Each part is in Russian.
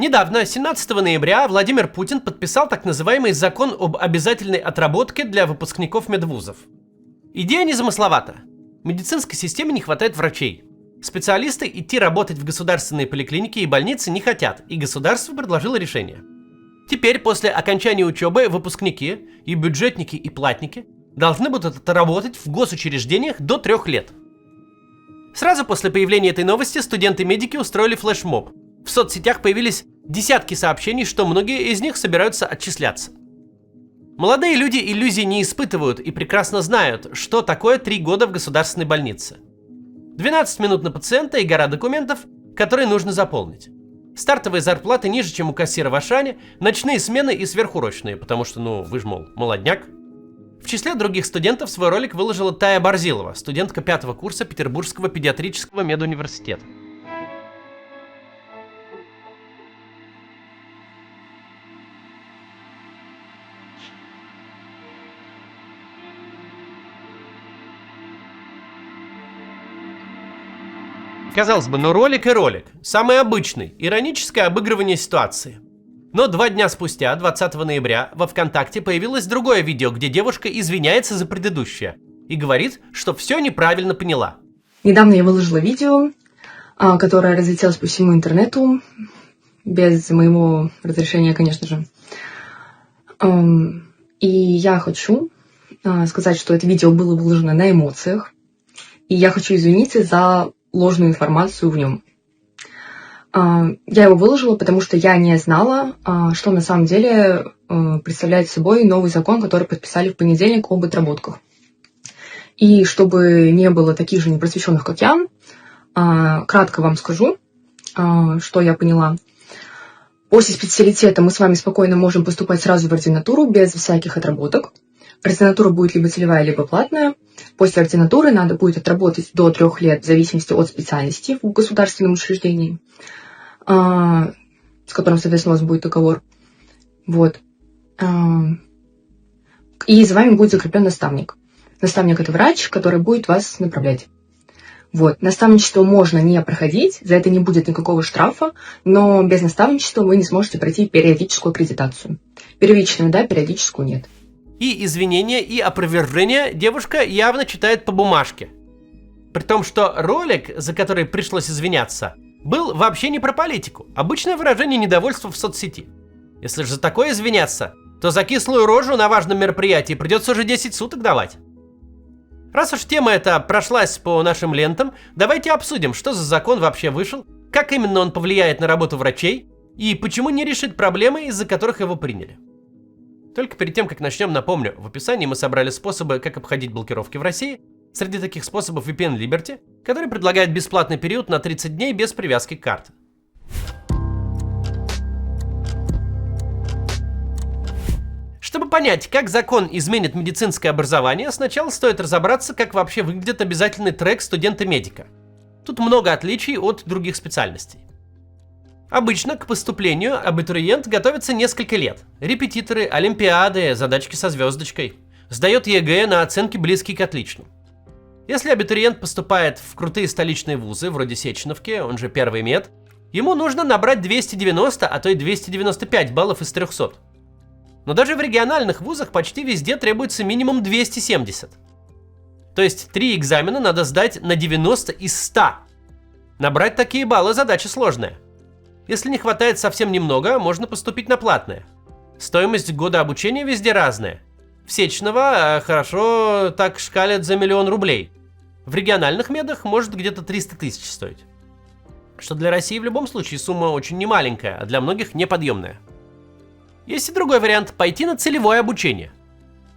Недавно, 17 ноября, Владимир Путин подписал так называемый закон об обязательной отработке для выпускников медвузов. Идея незамысловата. В медицинской системе не хватает врачей. Специалисты идти работать в государственные поликлиники и больницы не хотят, и государство предложило решение. Теперь, после окончания учебы, выпускники, и бюджетники, и платники должны будут отработать в госучреждениях до 3 лет. Сразу после появления этой новости студенты-медики устроили флешмоб. В соцсетях появились десятки сообщений, что многие из них собираются отчисляться. Молодые люди иллюзий не испытывают и прекрасно знают, что такое 3 года в государственной больнице. 12 минут на пациента и гора документов, которые нужно заполнить. Стартовые зарплаты ниже, чем у кассира в Ашане, ночные смены и сверхурочные, потому что, вы ж, мол, молодняк. В числе других студентов свой ролик выложила Тая Борзилова, студентка 5-го курса Петербургского педиатрического медуниверситета. Казалось бы, ролик и ролик. Самый обычный, ироническое обыгрывание ситуации. Но 2 дня спустя, 20 ноября, во ВКонтакте появилось другое видео, где девушка извиняется за предыдущее и говорит, что все неправильно поняла. Недавно я выложила видео, которое разлетелось по всему интернету, без моего разрешения, конечно же. И я хочу сказать, что это видео было выложено на эмоциях, и я хочу извиниться за ложную информацию в нем. Я его выложила, потому что я не знала, что на самом деле представляет собой новый закон, который подписали в понедельник об отработках. И чтобы не было таких же непросвещенных, как я, кратко вам скажу, что я поняла. После специалитета мы с вами спокойно можем поступать сразу в ординатуру, без всяких отработок. Ординатура будет либо целевая, либо платная. После ординатуры надо будет отработать до 3 лет в зависимости от специальности в государственном учреждении, с которым, соответственно, у вас будет договор. Вот. И за вами будет закреплен наставник. Наставник – это врач, который будет вас направлять. Вот. Наставничество можно не проходить, за это не будет никакого штрафа, но без наставничества вы не сможете пройти периодическую аккредитацию. Первичную, да, периодическую нет. И извинения, и опровержения девушка явно читает по бумажке. При том, что ролик, за который пришлось извиняться, был вообще не про политику. Обычное выражение недовольства в соцсети. Если же за такое извиняться, то за кислую рожу на важном мероприятии придется уже 10 суток давать. Раз уж тема эта прошлась по нашим лентам, давайте обсудим, что за закон вообще вышел, как именно он повлияет на работу врачей и почему не решит проблемы, из-за которых его приняли. Только перед тем, как начнем, напомню, в описании мы собрали способы, как обходить блокировки в России. Среди таких способов VPN Liberty, который предлагает бесплатный период на 30 дней без привязки к карте. Чтобы понять, как закон изменит медицинское образование, сначала стоит разобраться, как вообще выглядит обязательный трек студента-медика. Тут много отличий от других специальностей. Обычно к поступлению абитуриент готовится несколько лет. Репетиторы, олимпиады, задачки со звездочкой. Сдает ЕГЭ на оценки, близкие к отличным. Если абитуриент поступает в крутые столичные вузы, вроде Сеченовки, он же первый мед, ему нужно набрать 290, а то и 295 баллов из 300. Но даже в региональных вузах почти везде требуется минимум 270. То есть 3 экзамена надо сдать на 90 из 100. Набрать такие баллы задача сложная. Если не хватает совсем немного, можно поступить на платное. Стоимость года обучения везде разная. В Сеченово хорошо так шкалят за 1 000 000 рублей. В региональных медах может где-то 300 тысяч стоить. Что для России в любом случае сумма очень немаленькая, а для многих неподъемная. Есть и другой вариант – пойти на целевое обучение.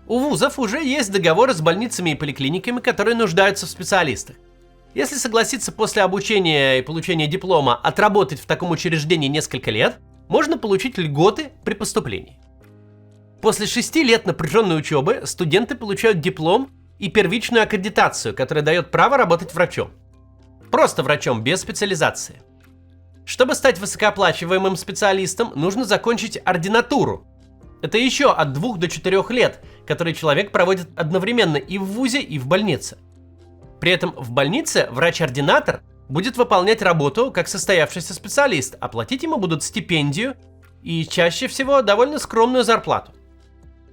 У вузов уже есть договоры с больницами и поликлиниками, которые нуждаются в специалистах. Если согласиться после обучения и получения диплома отработать в таком учреждении несколько лет, можно получить льготы при поступлении. После 6 лет напряженной учебы студенты получают диплом и первичную аккредитацию, которая дает право работать врачом. Просто врачом, без специализации. Чтобы стать высокооплачиваемым специалистом, нужно закончить ординатуру. Это еще от 2 до 4 лет, которые человек проводит одновременно и в вузе, и в больнице. При этом в больнице врач-ординатор будет выполнять работу как состоявшийся специалист, а платить ему будут стипендию и чаще всего довольно скромную зарплату.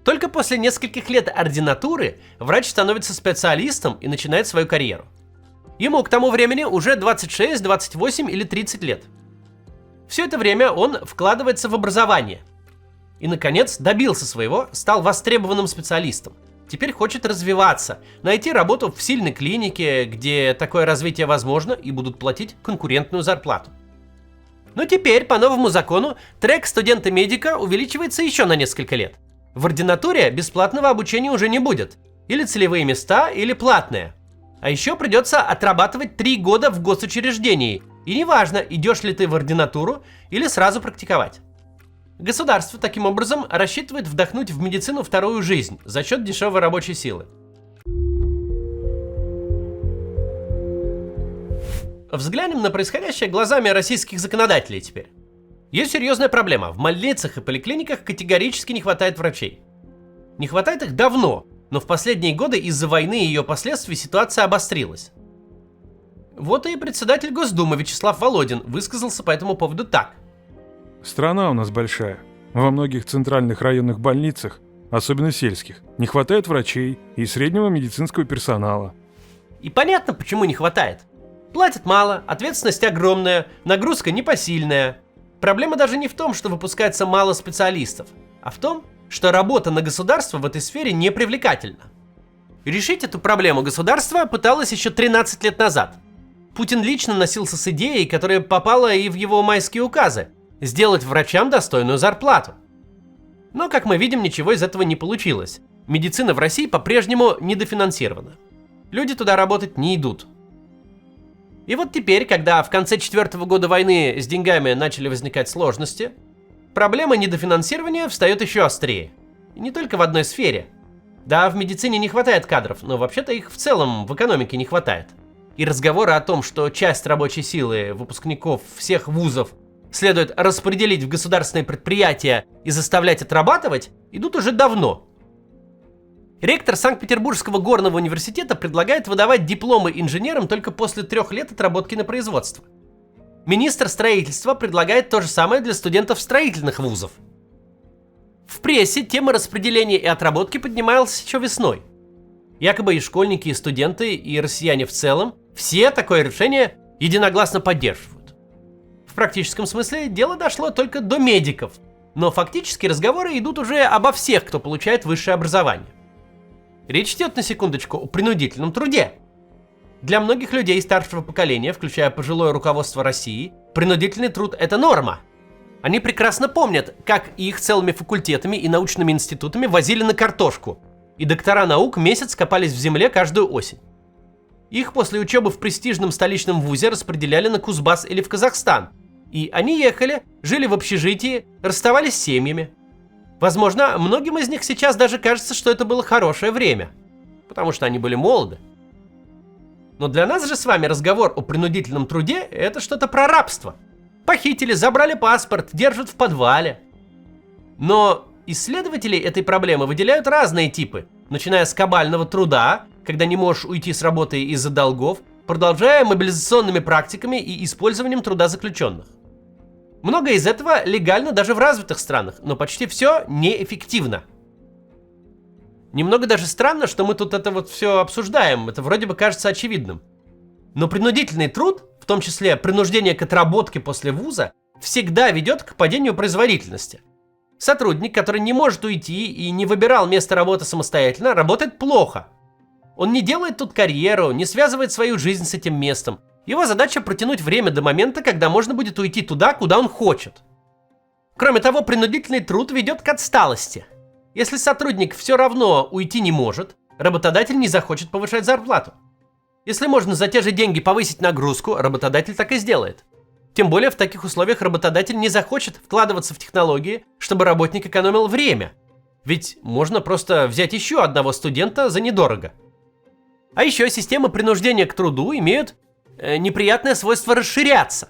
Только после нескольких лет ординатуры врач становится специалистом и начинает свою карьеру. Ему к тому времени уже 26, 28 или 30 лет. Все это время он вкладывается в образование. И, наконец, добился своего, стал востребованным специалистом. Теперь хочет развиваться, найти работу в сильной клинике, где такое развитие возможно и будут платить конкурентную зарплату. Но теперь, по новому закону, трек студента-медика увеличивается еще на несколько лет. В ординатуре бесплатного обучения уже не будет. Или целевые места, или платные. А еще придется отрабатывать 3 года в госучреждении. И неважно, идешь ли ты в ординатуру или сразу практиковать. Государство таким образом рассчитывает вдохнуть в медицину вторую жизнь за счет дешевой рабочей силы. Взглянем на происходящее глазами российских законодателей теперь. Есть серьезная проблема. В больницах и поликлиниках категорически не хватает врачей. Не хватает их давно, но в последние годы из-за войны и ее последствий ситуация обострилась. Вот и председатель Госдумы Вячеслав Володин высказался по этому поводу так. Страна у нас большая. Во многих центральных районных больницах, особенно сельских, не хватает врачей и среднего медицинского персонала. И понятно, почему не хватает. Платят мало, ответственность огромная, нагрузка непосильная. Проблема даже не в том, что выпускается мало специалистов, а в том, что работа на государство в этой сфере не привлекательна. Решить эту проблему государство пыталось еще 13 лет назад. Путин лично носился с идеей, которая попала и в его майские указы – сделать врачам достойную зарплату. Но, как мы видим, ничего из этого не получилось. Медицина в России по-прежнему недофинансирована. Люди туда работать не идут. И вот теперь, когда в конце 4-го года войны с деньгами начали возникать сложности, проблема недофинансирования встает еще острее. И не только в одной сфере. Да, в медицине не хватает кадров, но вообще-то их в целом в экономике не хватает. И разговоры о том, что часть рабочей силы выпускников всех вузов следует распределить в государственные предприятия и заставлять отрабатывать, идут уже давно. Ректор Санкт-Петербургского горного университета предлагает выдавать дипломы инженерам только после 3 лет отработки на производство. Министр строительства предлагает то же самое для студентов строительных вузов. В прессе тема распределения и отработки поднималась еще весной. Якобы и школьники, и студенты, и россияне в целом все такое решение единогласно поддерживают. В практическом смысле дело дошло только до медиков, но фактически разговоры идут уже обо всех, кто получает высшее образование. Речь идет, на секундочку, о принудительном труде. Для многих людей старшего поколения, включая пожилое руководство России, принудительный труд – это норма. Они прекрасно помнят, как их целыми факультетами и научными институтами возили на картошку, и доктора наук месяц копались в земле каждую осень. Их после учебы в престижном столичном вузе распределяли на Кузбасс или в Казахстан, и они ехали, жили в общежитии, расставались с семьями. Возможно, многим из них сейчас даже кажется, что это было хорошее время, потому что они были молоды. Но для нас же с вами разговор о принудительном труде – это что-то про рабство. Похитили, забрали паспорт, держат в подвале. Но исследователи этой проблемы выделяют разные типы, начиная с кабального труда, когда не можешь уйти с работы из-за долгов, продолжая мобилизационными практиками и использованием труда заключенных. Многое из этого легально даже в развитых странах, но почти все неэффективно. Немного даже странно, что мы тут это вот все обсуждаем, это вроде бы кажется очевидным. Но принудительный труд, в том числе принуждение к отработке после вуза, всегда ведет к падению производительности. Сотрудник, который не может уйти и не выбирал место работы самостоятельно, работает плохо. Он не делает тут карьеру, не связывает свою жизнь с этим местом. Его задача протянуть время до момента, когда можно будет уйти туда, куда он хочет. Кроме того, принудительный труд ведет к отсталости. Если сотрудник все равно уйти не может, работодатель не захочет повышать зарплату. Если можно за те же деньги повысить нагрузку, работодатель так и сделает. Тем более в таких условиях работодатель не захочет вкладываться в технологии, чтобы работник экономил время. Ведь можно просто взять еще одного студента за недорого. А еще системы принуждения к труду имеют неприятное свойство расширяться.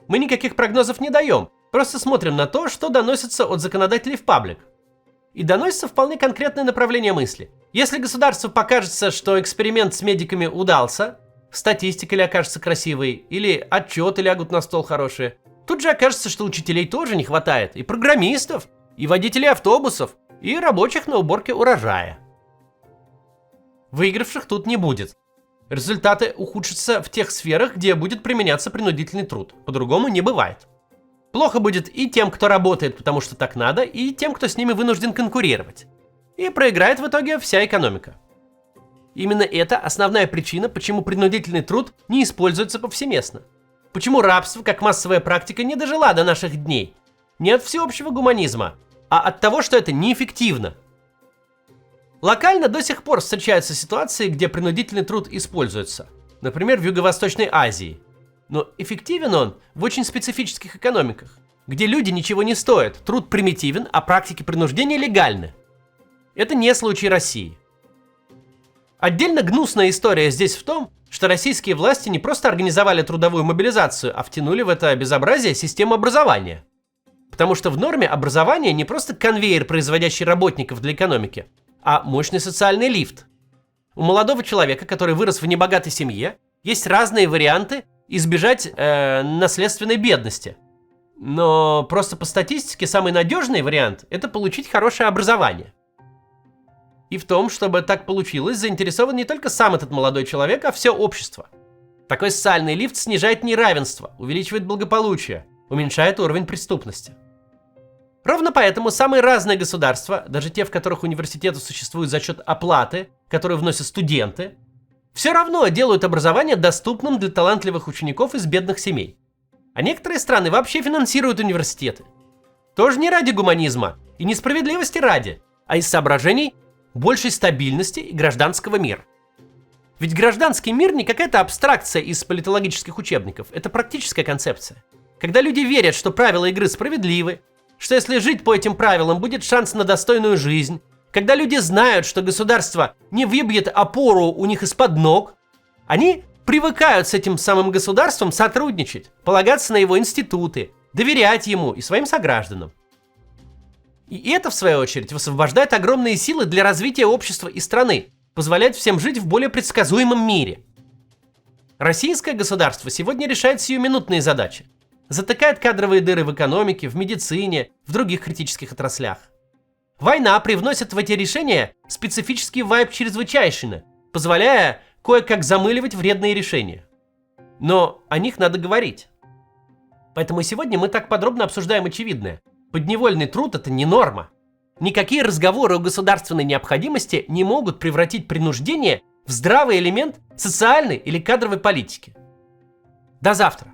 Мы никаких прогнозов не даем, просто смотрим на то, что доносится от законодателей в паблик. И доносится вполне конкретное направление мысли. Если государству покажется, что эксперимент с медиками удался, статистика ли окажется красивой, или отчеты лягут на стол хорошие. Тут же окажется, что учителей тоже не хватает, и программистов, и водителей автобусов, и рабочих на уборке урожая. Выигравших тут не будет. Результаты ухудшатся в тех сферах, где будет применяться принудительный труд. По-другому не бывает. Плохо будет и тем, кто работает, потому что так надо, и тем, кто с ними вынужден конкурировать. И проиграет в итоге вся экономика. Именно это основная причина, почему принудительный труд не используется повсеместно. Почему рабство, как массовая практика, не дожила до наших дней. Не от всеобщего гуманизма, а от того, что это неэффективно. Локально до сих пор встречаются ситуации, где принудительный труд используется. Например, в Юго-Восточной Азии. Но эффективен он в очень специфических экономиках, где люди ничего не стоят, труд примитивен, а практики принуждения легальны. Это не случай России. Отдельно гнусная история здесь в том, что российские власти не просто организовали трудовую мобилизацию, а втянули в это безобразие систему образования. Потому что в норме образование не просто конвейер, производящий работников для экономики, а мощный социальный лифт. У молодого человека, который вырос в небогатой семье, есть разные варианты избежать наследственной бедности. Но просто по статистике самый надежный вариант – это получить хорошее образование. И в том, чтобы так получилось, заинтересован не только сам этот молодой человек, а все общество. Такой социальный лифт снижает неравенство, увеличивает благополучие, уменьшает уровень преступности. Ровно поэтому самые разные государства, даже те, в которых университеты существуют за счет оплаты, которую вносят студенты, все равно делают образование доступным для талантливых учеников из бедных семей. А некоторые страны вообще финансируют университеты. Тоже не ради гуманизма и несправедливости ради, а из соображений большей стабильности и гражданского мира. Ведь гражданский мир не какая-то абстракция из политологических учебников, это практическая концепция. Когда люди верят, что правила игры справедливы, что если жить по этим правилам, будет шанс на достойную жизнь, когда люди знают, что государство не выбьет опору у них из-под ног, они привыкают с этим самым государством сотрудничать, полагаться на его институты, доверять ему и своим согражданам. И это, в свою очередь, высвобождает огромные силы для развития общества и страны, позволяет всем жить в более предсказуемом мире. Российское государство сегодня решает сиюминутные задачи. Затыкает кадровые дыры в экономике, в медицине, в других критических отраслях. Война привносит в эти решения специфический вайб чрезвычайщины, позволяя кое-как замыливать вредные решения. Но о них надо говорить. Поэтому сегодня мы так подробно обсуждаем очевидное. Подневольный труд – это не норма. Никакие разговоры о государственной необходимости не могут превратить принуждение в здравый элемент социальной или кадровой политики. До завтра.